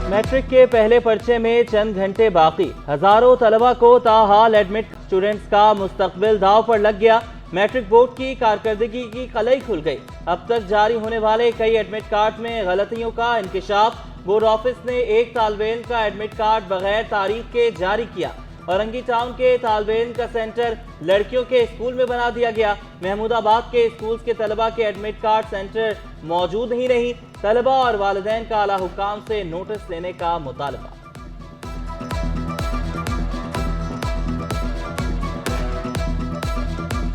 Matric के पहले पर्चे में चंद घंटे बाकी, हजारों तलबा को ताहाल एडमिट। स्टूडेंट्स का मुस्तकबिल दाव पर लग गया। मैट्रिक बोर्ड की कारकर्दगी की कलई खुल गई। अब तक जारी होने वाले कई एडमिट कार्ड में गलतियों का इंकिशाफ। बोर्ड ऑफिस ने एक तालिब इल्म का एडमिट कार्ड बगैर तारीख के जारी किया। औरंगी टाउन के तालिब इल्म का सेंटर लड़कियों के स्कूल में बना दिया गया। महमूदाबाद के स्कूल के तलबा के एडमिट कार्ड सेंटर मौजूद ही नहीं। तलबा और वालिदैन का आला हुक्काम से नोटिस लेने का मुतालबा।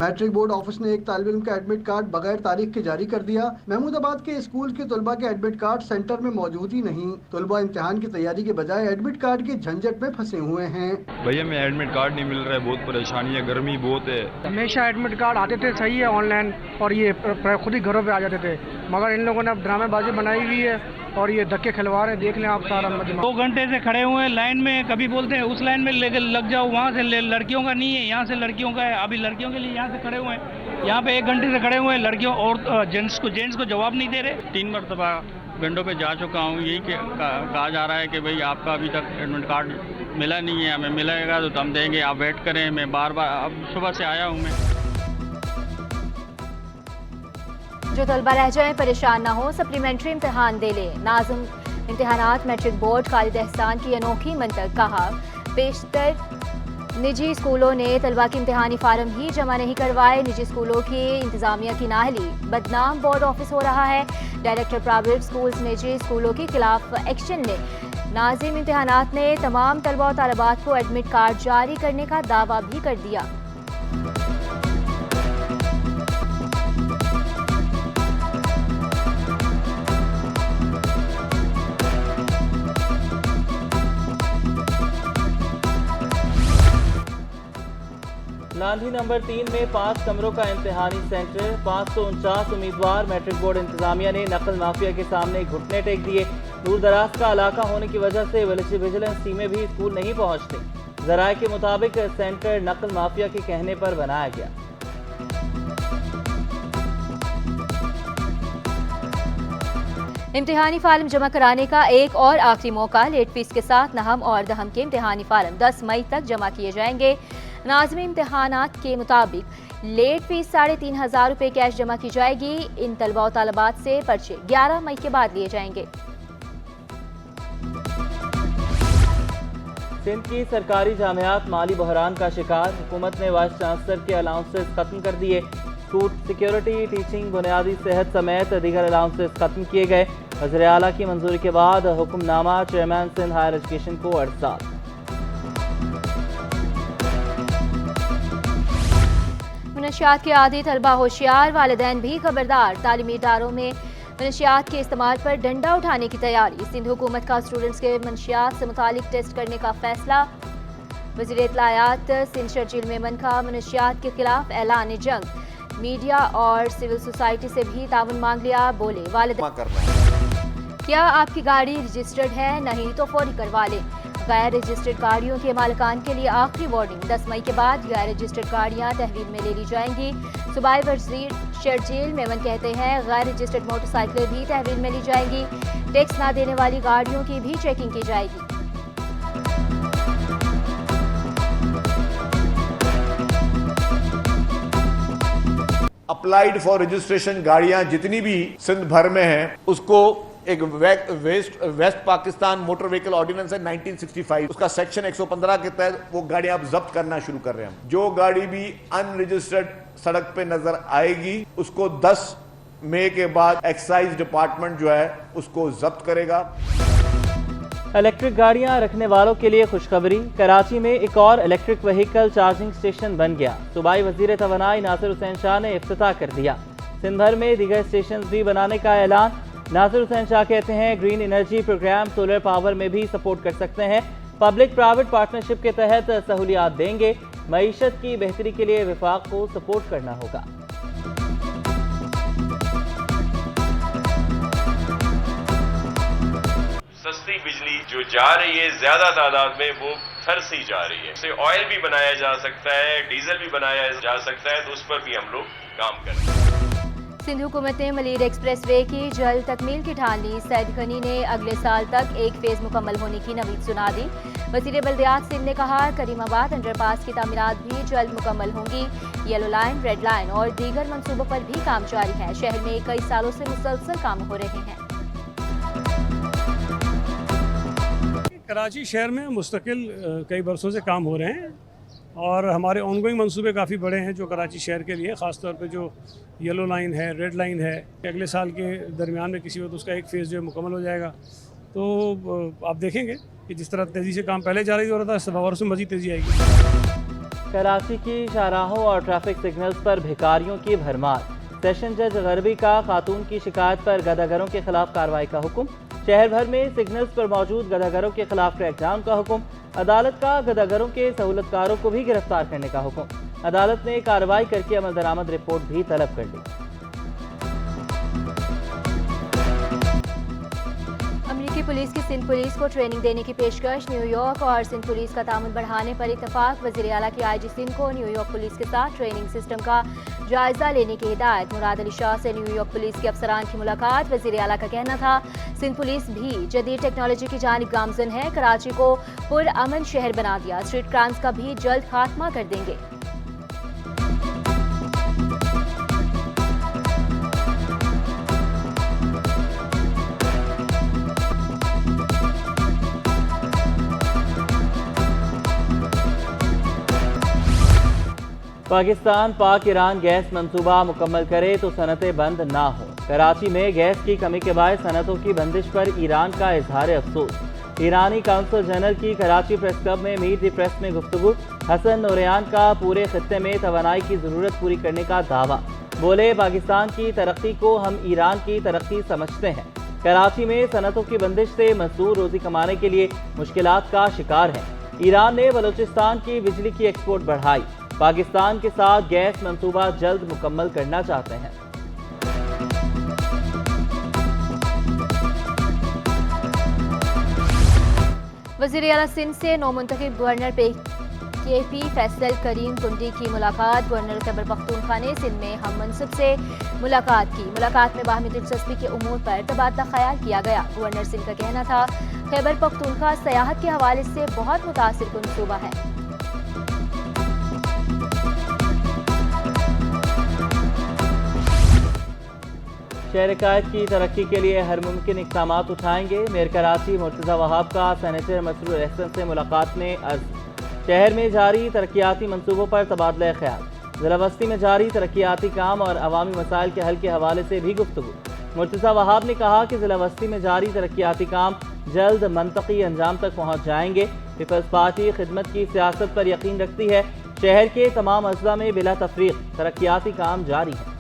मैट्रिक बोर्ड ऑफिस ने एक तालिब इल्म का एडमिट कार्ड बगैर तारीख के जारी कर दिया। महमूदाबाद के स्कूल के तलबा के एडमिट कार्ड सेंटर में मौजूद ही नहीं। तलबा इम्तिहान की तैयारी के बजाय एडमिट कार्ड के झंझट में फंसे हुए हैं। भैया मैं एडमिट कार्ड नहीं मिल रहा है, बहुत परेशानी है, गर्मी बहुत है। हमेशा एडमिट कार्ड आते थे सही है ऑनलाइन, और ये खुद ही घरों पे आ जाते थे, मगर इन लोगों ने अब ड्रामेबाजी बनाई हुई है और ये धक्के खिलवा रहे हैं। देख लें आप सारा 2 घंटे से खड़े हुए हैं लाइन में। कभी बोलते हैं उस लाइन में लग जाओ, वहाँ से लड़कियों का नहीं है, यहाँ से लड़कियों का है। अभी लड़कियों के लिए यहाँ से खड़े हुए हैं, यहाँ पे 1 घंटे से खड़े हुए हैं। लड़कियों और जेंट्स को जवाब नहीं दे रहे। 3 मरतबा विंडो पे जा चुका हूँ। यही कहा जा रहा है कि भाई आपका अभी तक एडमिट कार्ड मिला नहीं है, हमें मिलेगा तो हम देंगे, आप वेट करें। मैं बार अब सुबह से आया हूँ मैं। जो तलबा रह जाएं परेशान ना हो, सप्लीमेंट्री इम्तिहान दे लें। नाज़िम इम्तिहानात मैट्रिक बोर्ड खालिद एहसान की अनोखी मंतक। कहा बेशतर निजी स्कूलों ने तलबा के इम्तिहानी फार्म ही जमा नहीं करवाए। निजी स्कूलों की इंतजामिया की नाहली, बदनाम बोर्ड ऑफिस हो रहा है। डायरेक्टर प्राइवेट स्कूल्स निजी स्कूलों के खिलाफ एक्शन ले। नाज़िम इम्तिहानात ने तमाम तलबा और तालिबात को एडमिट कार्ड जारी करने का दावा भी कर दिया। लांधी नंबर 3 में 5 कमरों का इम्तिहानी सेंटर। 549 उम्मीदवार। मैट्रिक बोर्ड इंतजामिया ने नकल माफिया के सामने घुटने टेक दिए। दूर दराज का इलाका होने की वजह से विजिलेंस टीमें भी स्कूल नहीं पहुंचती। जराये के मुताबिक सेंटर नकल माफिया के कहने पर बनाया गया। इम्तिहानी फार्म जमा कराने का एक और आखिरी मौका। लेट फीस के साथ नहम और दहम के इम्तिहानी फार्म 10 मई तक जमा किए जाएंगे। नाज़िम इम्तिहानात के मुताबिक लेट फीस 3,500 रुपये कैश जमा की जाएगी। इन तलबा और तालिबात से पर्चे 11 मई के बाद लिए जाएंगे। सिंध की सरकारी जामियात माली बहरान का शिकार। हुकूमत ने वाइस चांसलर के अलाउंसेस खत्म कर दिए। फूड सिक्योरिटी, टीचिंग, बुनियादी सेहत समेत दीगर अलाउंसेस खत्म किए गए। वज़ीर आला की मंजूरी के बाद hukamnama chairman Sindh higher education को अरसाल। मनशियात के आदी तलबा होशियार, वालिदैन भी खबरदार। तालीमी इदारों में मनशियात के इस्तेमाल पर डंडा उठाने की तैयारी। सिंध हुकूमत का स्टूडेंट्स के मनशियात से मुतालिक टेस्ट करने का फैसला। वज़ीर इत्तलायात सिंध शर्जील मेमन का मनशियात के खिलाफ ऐलान जंग। मीडिया और सिविल सोसाइटी से भी ताउन मांग लिया। बोले वालिदैन, क्या आपकी गाड़ी रजिस्टर्ड है? नहीं तो फौरी करवा लें। गैर रजिस्टर्ड गाड़ियों के मालिकान के लिए आखिरी वार्निंग। 10 मई के बाद गैर रजिस्टर्ड गाड़ियां तहवील में ले ली जाएंगी। सूबाई वज़ीर शर्जील मेमन कहते हैं गैर रजिस्टर्ड मोटरसाइकिलें भी तहवील में ली जाएंगी। टैक्स ना देने वाली गाड़ियों की भी चेकिंग की जाएगी। अप्लाइड फॉर रजिस्ट्रेशन गाड़ियां जितनी भी सिंध भर में हैं, उसको एक west Pakistan motor vehicle ordinance है 1965, उसका सेक्शन 115 के तहत वो गाड़ियां अब जब्त करना शुरू कर रहे हैं। जो गाड़ी भी अनरजिस्टर्ड सड़क पे नजर आएगी उसको 10 मई के बाद एक्साइज डिपार्टमेंट जो है उसको जब्त करेगा। इलेक्ट्रिक गाड़ियां रखने वालों के लिए खुशखबरी। कराची में एक और इलेक्ट्रिक व्हीकल चार्जिंग स्टेशन बन गया। सूबाई वजीर तवानाई नासिर हुसैन शाह ने इफ्तिताह कर दिया। सिंध भर में दीगर स्टेशन भी बनाने का ऐलान। नासिर हुसैन शाह कहते हैं green energy programme solar power में भी सपोर्ट कर सकते हैं। पब्लिक प्राइवेट पार्टनरशिप के तहत सहूलियात देंगे। मईशत की बेहतरी के लिए विफाक को सपोर्ट करना होगा। सस्ती बिजली जो जा रही है ज्यादा तादाद में वो फरसी जा रही है। इससे ऑयल भी बनाया जा सकता है, डीजल भी बनाया जा सकता है, तो उस पर भी हम लोग काम कर रहे हैं। सिंध हुकूमत ने मलीर एक्सप्रेस वे की जल्द तकमील की ठान ली। सैयद गनी ने अगले साल तक एक फेज मुकम्मल होने की नवीद सुना दी। वज़ीर बल्दियात सिंध ने कहा, करीमाबाद अंडरपास की तामीरात भी जल्द मुकम्मल होंगी। येलो लाइन, रेड लाइन और दीगर मंसूबों पर भी काम जारी है। शहर में कई सालों से मुसलसल काम हो रहे हैं। कराची शहर में मुस्तकिल कई बरसों से काम हो रहे हैं और हमारे ऑनगोइंग मंसूबे काफ़ी बड़े हैं जो कराची शहर के लिए, ख़ास तौर पे जो येलो लाइन है, रेड लाइन है। अगले साल के दरमियान में किसी वक्त उसका एक फ़ेज़ जो है मुकम्मल हो जाएगा। तो आप देखेंगे कि जिस तरह तेज़ी से काम पहले जारी हो रहा था, इस बार उसमें मज़ीद तेज़ी आएगी। कराची की शाहराहों और ट्रैफिक सिग्नल्स पर भिखारियों की भरमार। सेशन जज गरबी का खातून की शिकायत पर गदागरों के खिलाफ कार्रवाई का हुक्म। शहर भर में सिग्नल्स पर मौजूद गदागरों के खिलाफ क्रैकडाउन का हुक्म। अदालत का गदागरों के सहूलतकारों को भी गिरफ्तार करने का हुक्म। अदालत ने कार्रवाई करके अमल दरामद रिपोर्ट भी तलब कर ली। अमेरिकी पुलिस की सिंध पुलिस को ट्रेनिंग देने की पेशकश। न्यूयॉर्क और सिंध पुलिस का तामुन बढ़ाने पर इत्तफाक। वज़ीर आला की IG सिंध को न्यूयॉर्क पुलिस के साथ ट्रेनिंग सिस्टम का जायजा लेने की हिदायत। मुराद अली शाह से न्यूयॉर्क पुलिस के अफसरान की मुलाकात। वज़ीर आला का कहना था, सिंध पुलिस भी जदीद टेक्नोलॉजी की जानिब गामजन है। कराची को पुरअमन शहर बना दिया। स्ट्रीट क्राइम्स का भी जल्द खात्मा कर देंगे। पाकिस्तान पाक ईरान गैस मंसूबा मुकम्मल करे तो सनतें बंद ना हो। कराची में गैस की कमी के बाद सनतों की बंदिश पर ईरान का इजहार अफसोस। ईरानी काउंसिल जनरल की कराची प्रेस क्लब में मीट द प्रेस में गुफ्तगू। हसन नूरयान का पूरे खित्ते में तवानाई की ज़रूरत पूरी करने का दावा। बोले, पाकिस्तान की तरक्की को हम ईरान की तरक्की समझते हैं। कराची में सनतों की बंदिश से मजदूर रोजी कमाने के लिए मुश्किलात का शिकार हैं। ईरान ने बलूचिस्तान की बिजली की एक्सपोर्ट बढ़ाई। पाकिस्तान के साथ गैस मंसूबा जल्द मुकम्मल करना चाहते हैं। वज़ीर आला सिंध से नौमुंतखब गवर्नर KP फैसल करीम कुंडी की मुलाकात। गवर्नर खैबर पख्तूनख्वा ने सिंध में हम मनसब से मुलाकात की। मुलाकात में बाहमी दिलचस्पी के उमूर पर तबादला ख्याल किया गया। गवर्नर सिंध का कहना था, खैबर पख्तूनख्वा सयाहत के हवाले से बहुत मुतासिर कुन सूबा है। शहर कायद की तरक्की के लिए हर मुमकिन इक़दाम उठाएंगे। मेयर कराची मुर्तज़ा वहाब का सेनेटर मसरूर अहसन से मुलाकात में अर्ज। शहर में जारी तरक्याती मंसूबों पर तबादला ख्याल। ज़िला वस्ती में जारी तरक्याती काम और अवामी मसाइल के हल के हवाले से भी गुफ्तगू। मुर्तज़ा वहाब ने कहा कि ज़िला वस्ती में जारी तरक्याती काम जल्द मंतकी अंजाम तक पहुँच जाएंगे। पीपल्स पार्टी खिदमत की सियासत पर यकीन रखती है। शहर के तमाम अजला में बिला तफरीक तरक्याती काम जारी है।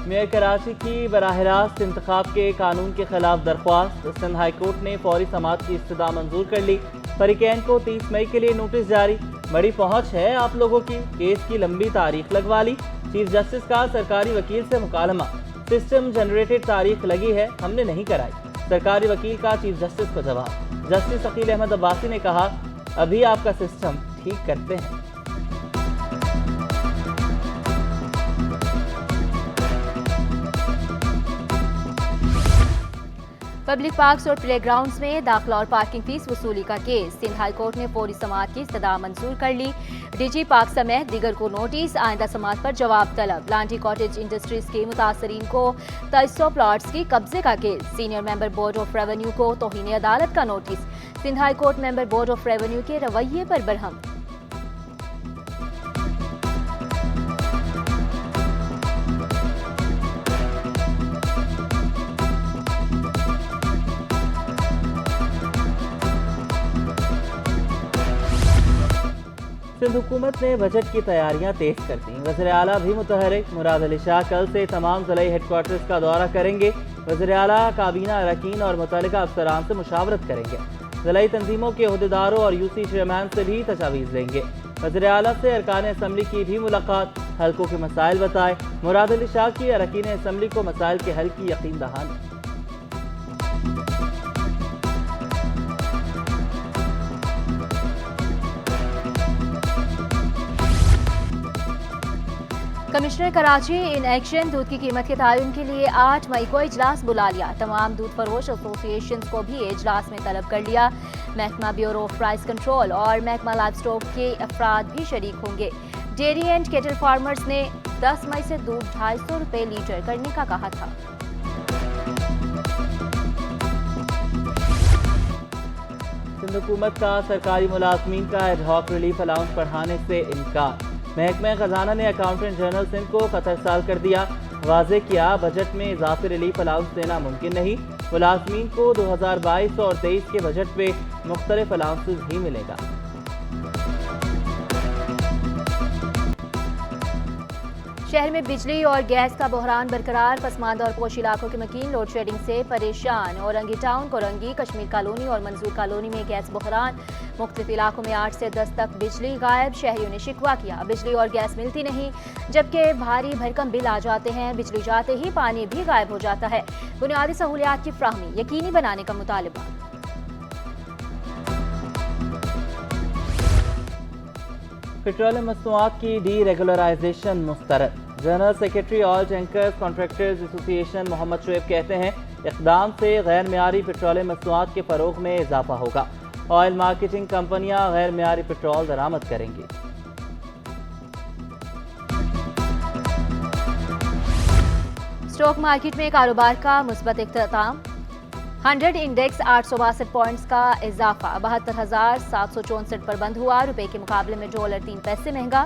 मेयर कराची की बराह रास्त इंतखाब के कानून के खिलाफ दरख्वास्त। सिंध हाई कोर्ट ने फौरी समाअत की इस्तदा मंजूर कर ली। फरीकैन को 30 मई के लिए नोटिस जारी। बड़ी पहुंच है आप लोगों की, केस की लंबी तारीख लगवा ली। चीफ जस्टिस का सरकारी वकील से मुकालमा। सिस्टम जनरेटेड तारीख लगी है, हमने नहीं कराई। सरकारी वकील का चीफ जस्टिस को जवाब। जस्टिस अकील अहमद अब्बासी ने कहा, अभी आपका सिस्टम ठीक करते हैं। पब्लिक पार्क्स और प्लेग्राउंड्स में दाखिला और पार्किंग फीस वसूली का केस। सिंध हाई कोर्ट ने फौरी समाअत की इस्तदा मंजूर कर ली। DG पार्क समेत दीगर को नोटिस। आइंदा समाअत पर जवाब तलब। लांडी कॉटेज इंडस्ट्रीज के मुतासरीन को 2300 प्लॉट्स की कब्जे का case. Senior member board of revenue को तौहीन अदालत का notice. Sindh high court member board of revenue के रवैये पर बरहम। सिंध हुकूमत ने बजट की तैयारियां तेज कर दी। वज़ीर आला भी मुतहरिक। मुराद अली शाह कल से तमाम ज़िलाई हेडक्वार्टर्स का दौरा करेंगे। वज़ीर आला काबीना अरकान और मुतल्लिका अफसरान से मुशावरत करेंगे। ज़िलाई तंजीमों के अहदेदारों और UC चेयरमैन से भी तजावीज़ लेंगे। वज़ीर आला से अरकान असम्बली की भी मुलाकात। हल्कों के मसाइल बताए। मुराद अली शाह की अरकान असम्बली को मसाइल के हल की यकीन दहानी। कमिश्नर कराची इन एक्शन दूध की कीमत के तयन के लिए 8 मई को इजलास बुला लिया। तमाम दूध फरोश एसोसिएशन को भी इजलास में तलब कर लिया। महकमा ब्यूरो ऑफ प्राइस कंट्रोल और महकमा लाइव स्टॉक के अफराद भी शरीक होंगे। डेयरी एंड केटल फार्मर्स ने 10 मई से दूध 250 रुपये लीटर करने का कहा था। सिंध हुकूमत का सरकारी मुलाजमीन का एडहॉक रिलीफ अलाउंस बढ़ाने से इनकार। महकमा खजाना ने अकाउंटेंट जनरल सिंध को खतरसाल कर दिया। वाज़ेह किया बजट में इजाफी रिलीफ अलाउंस देना मुमकिन नहीं। मुलाजमीन को 2022 और 23 के बजट में मुख्तलिफ अलाउंसेस ही मिलेगा। शहर में बिजली और गैस का बहरान बरकरार। पसमानदा और पोश इलाकों के मकीन लोड शेडिंग से परेशान। औरंगी टाउन, कोरंगी, कश्मीर कॉलोनी और मंजूर कॉलोनी में गैस बहरान। मुख्तलिफ इलाकों में 8 से 10 तक बिजली गायब। शहरियों ने शिकवा किया बिजली और गैस मिलती नहीं, जबकि भारी भरकम बिल आ जाते हैं। बिजली जाते ही पानी भी गायब हो जाता है। बुनियादी सहूलियात की फ्राहमी यकीनी बनाने का मुतालबा। पेट्रोलियम मसनूआत की डी रेगुलराइजेशन मुस्तरद। General secretary oil tankers contractors association Mohammad Shoaib कहते हैं इक़दाम से गैर मियारी पेट्रोलियम मसनूआत के फ़रोग में इजाफा होगा। ऑयल मार्केटिंग कंपनियां गैर मियारी पेट्रोल दरामद करेंगी। स्टॉक मार्केट में कारोबार का मुस्बत इख्तिताम। 100 इंडेक्स 862 पॉइंट्स का इजाफा 72,764 पर बंद हुआ। रुपए के मुकाबले में डॉलर 3 पैसे महंगा।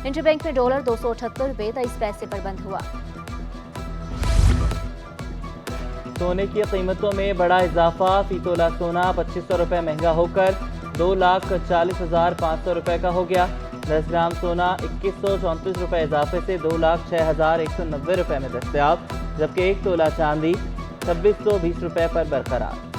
इंटरबैंक में डॉलर 278 रुपये 23 पैसे पर बंद हुआ। सोने की कीमतों में बड़ा इजाफा। फी तोला सोना 2500 रुपये महंगा होकर 2,40,500 रुपये का हो गया। 10 ग्राम सोना 2134 रुपये इजाफे से 2,06,190 रुपये में दस्तयाब, जबकि 1 तोला चांदी 2620 रुपये पर बरकरार।